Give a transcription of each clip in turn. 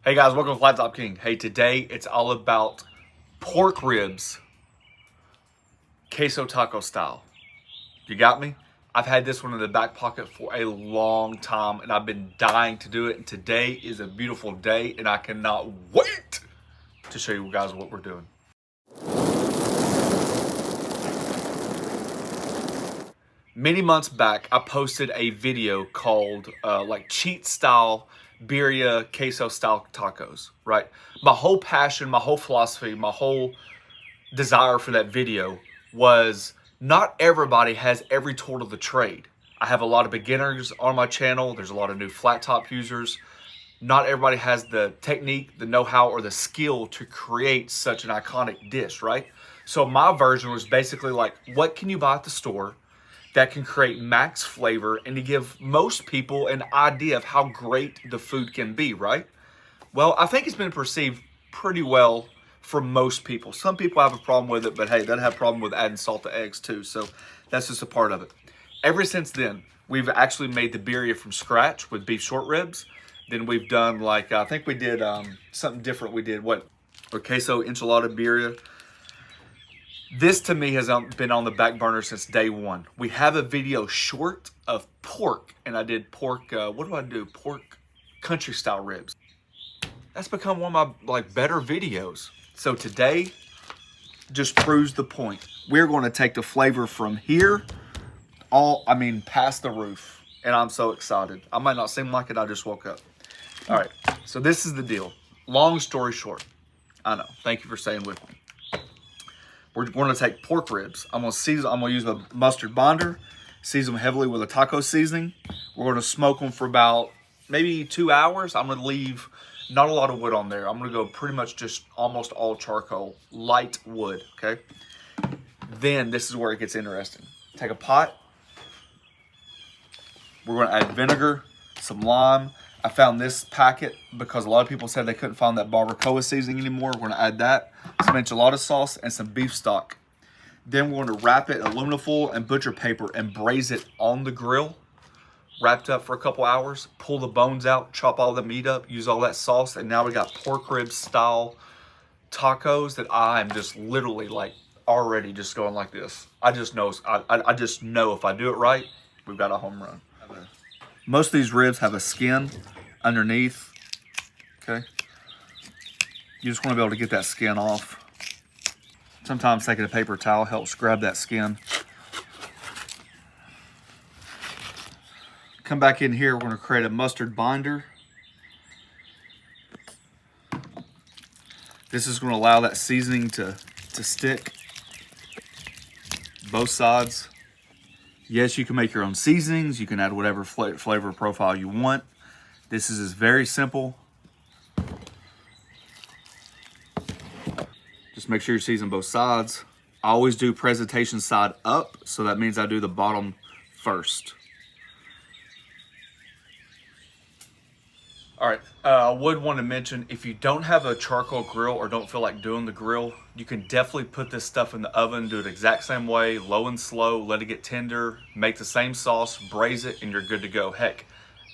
Hey guys, welcome to Flat Top King. Hey, today it's all about pork ribs, queso taco style. You got me? I've had this one in the back pocket for a long time and I've been dying to do it. And today is a beautiful day and I cannot wait to show you guys what we're doing. Many months back, I posted a video called like cheat style birria queso style tacos, right? My whole passion, my whole philosophy, my whole desire for that video was not everybody has every tool of the trade. I have a lot of beginners on my channel. There's a lot of new flat top users. Not everybody has the technique, the know-how, or the skill to create such an iconic dish, right? So my version was basically like, what can you buy at the store that can create max flavor and to give most people an idea of how great the food can be, right? Well, I think it's been perceived pretty well for most people. Some people have a problem with it, but hey, they have a problem with adding salt to eggs too, so that's just a part of it. Ever since then, we've actually made the birria from scratch with beef short ribs. Then we've done like, I think we did something different. We did a queso enchilada birria. This to me has been on the back burner since day one. We have a video short of pork, and I did pork, what do I do? Pork country style ribs. That's become one of my better videos. So today just proves the point. We're going to take the flavor from here, past the roof. And I'm so excited. I might not seem like it, I just woke up. All right, so this is the deal. Long story short, I know, thank you for staying with me. We're going to take pork ribs. I'm going to use a mustard binder, season them heavily with a taco seasoning. We're going to smoke them for about maybe 2 hours. I'm going to leave not a lot of wood on there. I'm going to go pretty much just almost all charcoal, light wood, okay? Then this is where it gets interesting. Take a pot. We're going to add vinegar, some lime. I found this packet because a lot of people said they couldn't find that barbacoa seasoning anymore. We're going to add that, some enchilada sauce, and some beef stock. Then we're going to wrap it in aluminum foil and butcher paper and braise it on the grill, wrapped up for a couple hours. Pull the bones out, chop all the meat up, use all that sauce, and now we got pork rib style tacos that I am just literally like already just going like this. I just know if I do it right, we've got a home run. Most of these ribs have a skin underneath, okay? You just want to be able to get that skin off. Sometimes taking a paper towel helps grab that skin. Come back in here, we're going to create a mustard binder. This is going to allow that seasoning to stick both sides. Yes, you can make your own seasonings. You can add whatever flavor profile you want. This is very simple. Just make sure you season both sides. I always do presentation side up, so that means I do the bottom first. All right, I would want to mention, if you don't have a charcoal grill or don't feel like doing the grill, you can definitely put this stuff in the oven, do it the exact same way, low and slow, let it get tender, make the same sauce, braise it, and you're good to go. Heck,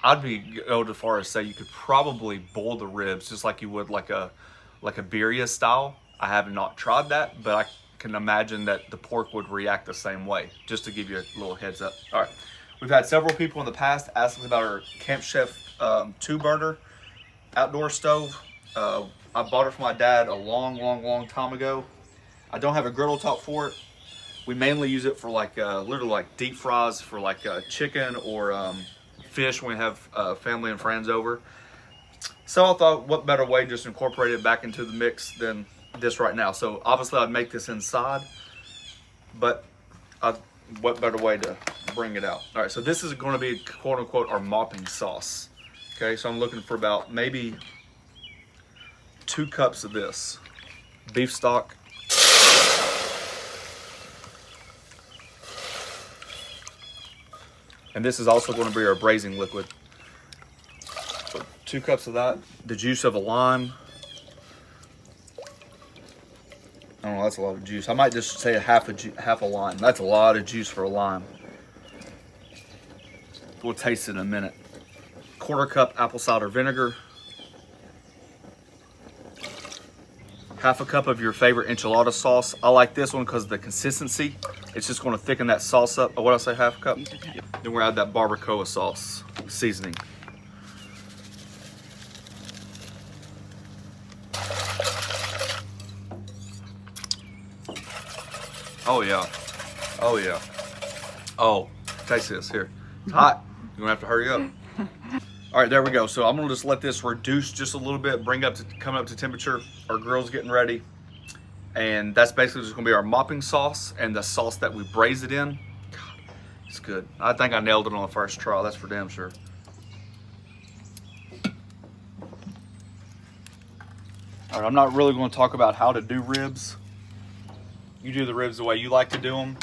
I'd go as far as say you could probably boil the ribs just like you would like a birria style. I have not tried that, but I can imagine that the pork would react the same way, just to give you a little heads up. All right, we've had several people in the past ask us about our Camp Chef 2-burner outdoor stove. I bought it for my dad a long time ago. I don't have a griddle top for it. We mainly use it for literally like deep fries for chicken or fish when we have family and friends over. So I thought, what better way to just incorporate it back into the mix than this right now. So obviously I'd make this inside, but what better way to bring it out. All right, so this is going to be quote unquote our mopping sauce. Okay, so I'm looking for about maybe 2 cups of this beef stock. And this is also going to be our braising liquid. So 2 cups of that. The juice of a lime. I don't know, that's a lot of juice. I might just say half a lime. That's a lot of juice for a lime. We'll taste it in a minute. 1/4 cup apple cider vinegar. Half a cup of your favorite enchilada sauce. I like this one because of the consistency. It's just going to thicken that sauce up. Oh, what did I say, half a cup? Yeah. Then we'll add that barbacoa sauce seasoning. Oh yeah. Oh yeah. Oh, taste this here. It's hot. You're gonna have to hurry up. All right, there we go. So I'm gonna just let this reduce just a little bit, come up to temperature. Our grill's getting ready. And that's basically just gonna be our mopping sauce and the sauce that we braise it in. God, it's good. I think I nailed it on the first try, that's for damn sure. All right, I'm not really gonna talk about how to do ribs. You do the ribs the way you like to do them.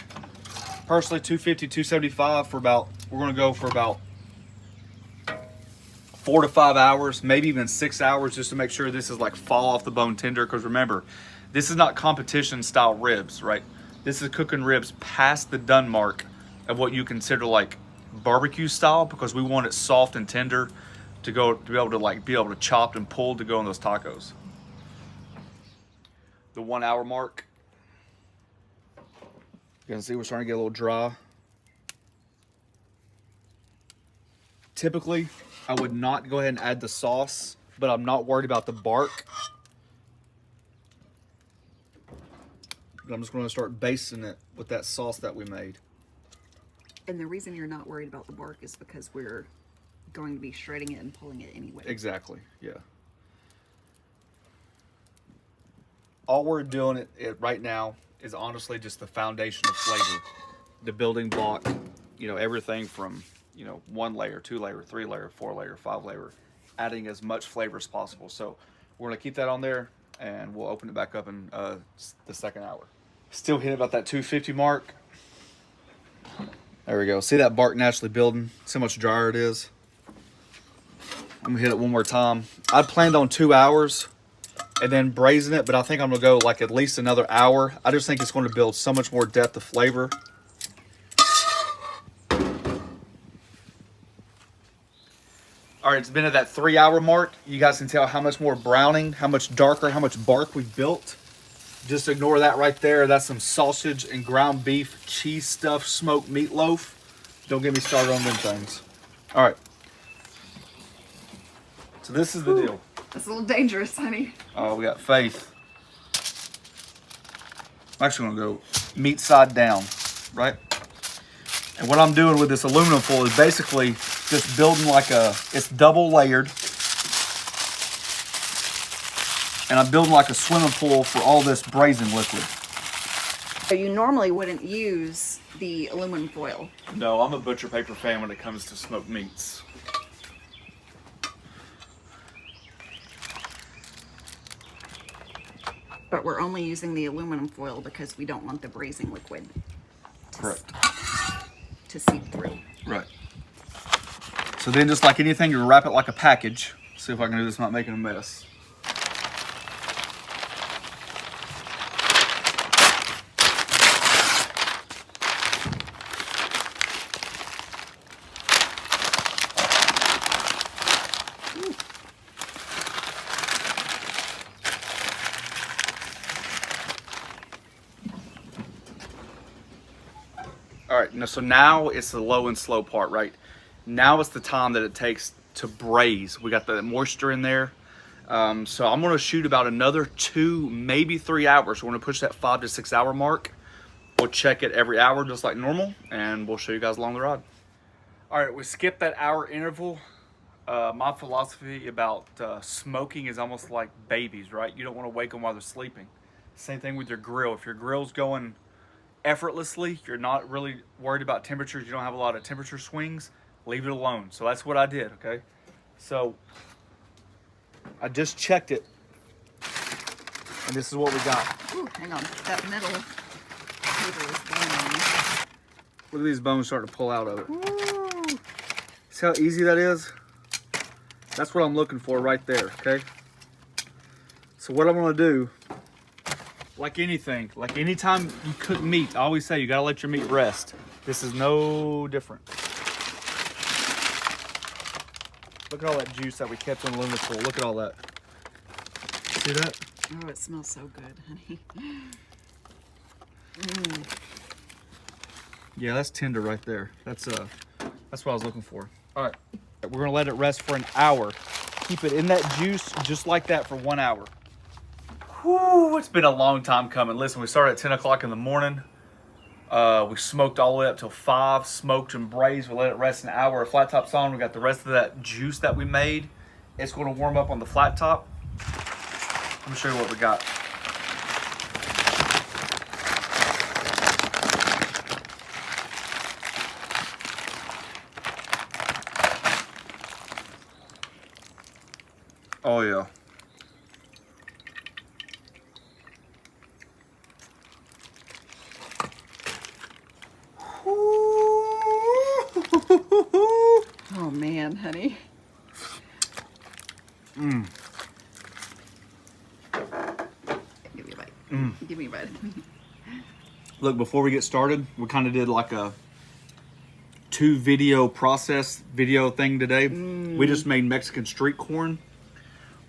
Personally, 250, 275 for about, we're gonna go for about 4 to 5 hours, maybe even 6 hours, just to make sure this is like fall off the bone tender. Because remember, this is not competition style ribs, right? This is cooking ribs past the done mark of what you consider like barbecue style, because we want it soft and tender to be able to chop and pull to go in those tacos. The 1 hour mark. You can see we're starting to get a little dry. Typically, I would not go ahead and add the sauce, but I'm not worried about the bark. But I'm just going to start basting it with that sauce that we made. And the reason you're not worried about the bark is because we're going to be shredding it and pulling it anyway. Exactly, yeah. All we're doing it right now is honestly just the foundation of flavor. The building block, you know, everything from, you know, 1 layer, 2 layer, 3 layer, 4 layer, 5 layer, adding as much flavor as possible. So we're gonna keep that on there and we'll open it back up in the second hour. Still hitting about that 250 mark. There we go. See that bark naturally building? See how much drier it is? I'm gonna hit it one more time. I planned on 2 hours and then braising it, but I think I'm gonna go like at least another hour. I just think it's gonna build so much more depth of flavor. All right, it's been at that 3 hour mark. You guys can tell how much more browning, how much darker, how much bark we've built. Just ignore that right there. That's some sausage and ground beef, cheese stuffed smoked meatloaf. Don't get me started on them things. All right. So this is the deal. That's a little dangerous, honey. Oh, we got faith. I'm actually gonna go meat side down, right? And what I'm doing with this aluminum foil is basically just building like it's double layered. And I'm building like a swimming pool for all this braising liquid. So you normally wouldn't use the aluminum foil. No, I'm a butcher paper fan when it comes to smoked meats. But we're only using the aluminum foil because we don't want the braising liquid to seep through. Right. So then just like anything, you wrap it like a package. See if I can do this without making a mess. All right, so now it's the low and slow part, right? Now it's the time that it takes to braise. We got the moisture in there. So I'm gonna shoot about another 2, maybe 3 hours. We're gonna push that 5 to 6 hour mark. We'll check it every hour just like normal, and we'll show you guys along the ride. All right, we skipped that hour interval. My philosophy about smoking is almost like babies, right? You don't wanna wake them while they're sleeping. Same thing with your grill. If your grill's going effortlessly, you're not really worried about temperatures, you don't have a lot of temperature swings, leave it alone. So that's what I did, okay? So I just checked it, and this is what we got. Ooh, hang on, that middle table is burning. Look at these bones starting to pull out of it. Ooh. See how easy that is? That's what I'm looking for right there, okay? So what I'm gonna do, like anything, like anytime you cook meat, I always say you gotta let your meat rest. This is no different. Look at all that juice that we kept in the aluminum foil. Look at all that. See that? Oh, it smells so good, honey. Yeah, that's tender right there. That's what I was looking for. All right, we're gonna let it rest for an hour. Keep it in that juice just like that for 1 hour. Whew, it's been a long time coming. Listen, we started at 10 o'clock in the morning. We smoked all the way up till 5, smoked and braised. We let it rest an hour. Flat top's on. We got the rest of that juice that we made. It's going to warm up on the flat top. Let me show you what we got. Oh yeah. Oh man, honey. Give me a bite. Give me a bite. Look, before we get started, we kind of did like a 2 video process video thing today. We just made Mexican street corn.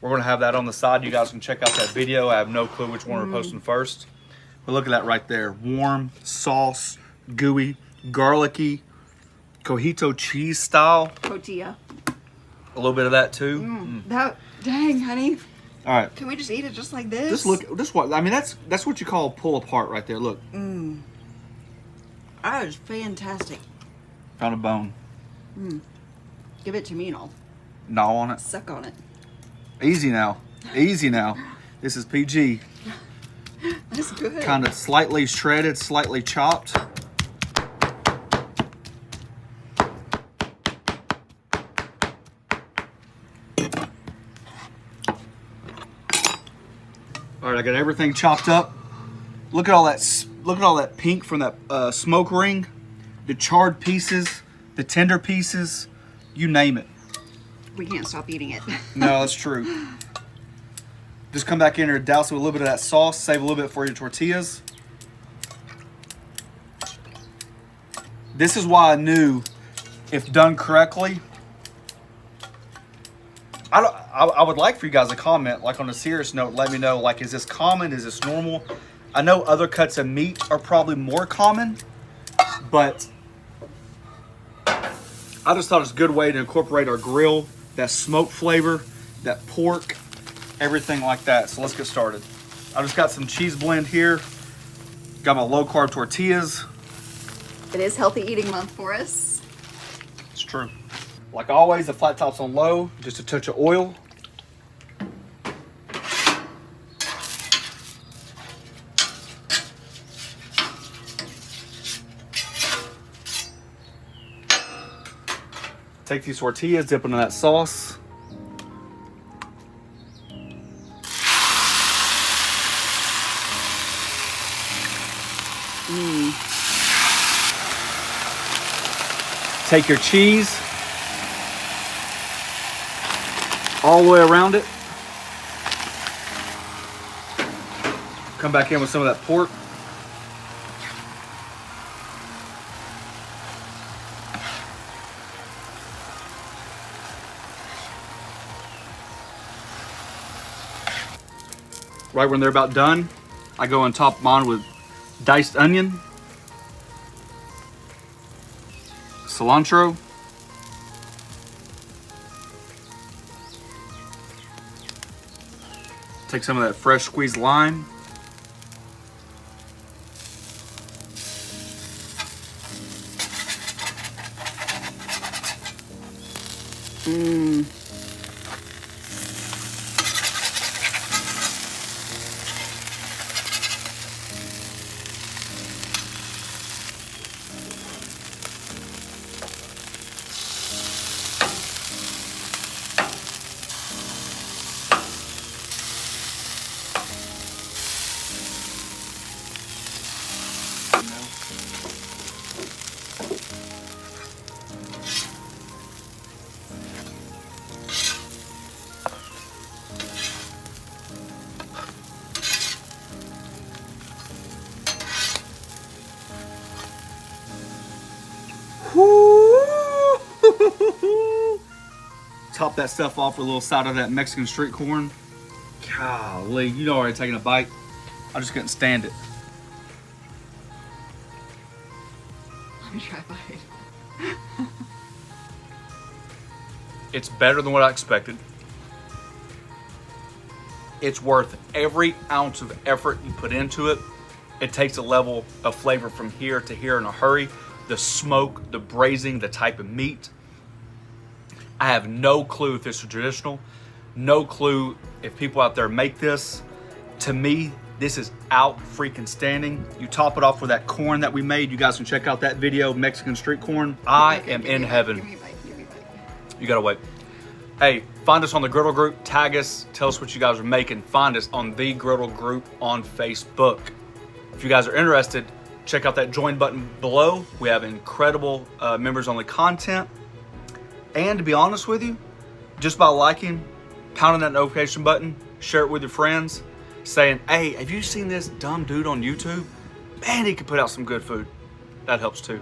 We're gonna have that on the side. You guys can check out that video. I have no clue which one we're posting first. But look at that right there. Warm, sauce, gooey, garlicky, cojito cheese style. Tortilla. A little bit of that too. That, dang, honey. All right. Can we just eat it just like this? Just look, just what, I mean, that's what you call pull apart right there. Look. That is fantastic. Found a bone. Give it to me and I'll Gnaw on it. suck on it. Easy now. Easy now. This is PG. That's good. Kind of slightly shredded, slightly chopped. All right, I got everything chopped up. Look at all that. Look at all that pink from that smoke ring. The charred pieces, the tender pieces, you name it. We can't stop eating it. No, that's true. Just come back in here, douse it with a little bit of that sauce, save a little bit for your tortillas. This is why I knew, if done correctly, I would like for you guys to comment, like on a serious note, let me know, like, is this common? Is this normal? I know other cuts of meat are probably more common, but I just thought it was a good way to incorporate our grill, that smoke flavor, that pork, everything like that. So let's get started. I just got some cheese blend here. Got my low carb tortillas. It is healthy eating month for us. It's true. Like always, the flat top's on low, just a touch of oil. Take these tortillas, dip them in that sauce. Take your cheese all the way around it. Come back in with some of that pork. Right when they're about done, I go and top them on with diced onion, cilantro, take some of that fresh squeezed lime, top that stuff off with a little side of that Mexican street corn. Golly, you know, already taking a bite. I just couldn't stand it. Let me try a bite. It's better than what I expected. It's worth every ounce of effort you put into it. It takes a level of flavor from here to here in a hurry. The smoke, the braising, the type of meat. I have no clue if this is traditional. No clue if people out there make this. To me, this is out freaking standing. You top it off with that corn that we made. You guys can check out that video, Mexican street corn. I am in heaven. Give me a bite. Give me a bite. You gotta wait. Hey, find us on the Griddle group, tag us, tell us what you guys are making. Find us on the Griddle group on Facebook. If you guys are interested, check out that join button below. We have incredible members only content. And to be honest with you, just by liking, pounding that notification button, share it with your friends, saying, hey, have you seen this dumb dude on YouTube? Man, he could put out some good food. That helps too.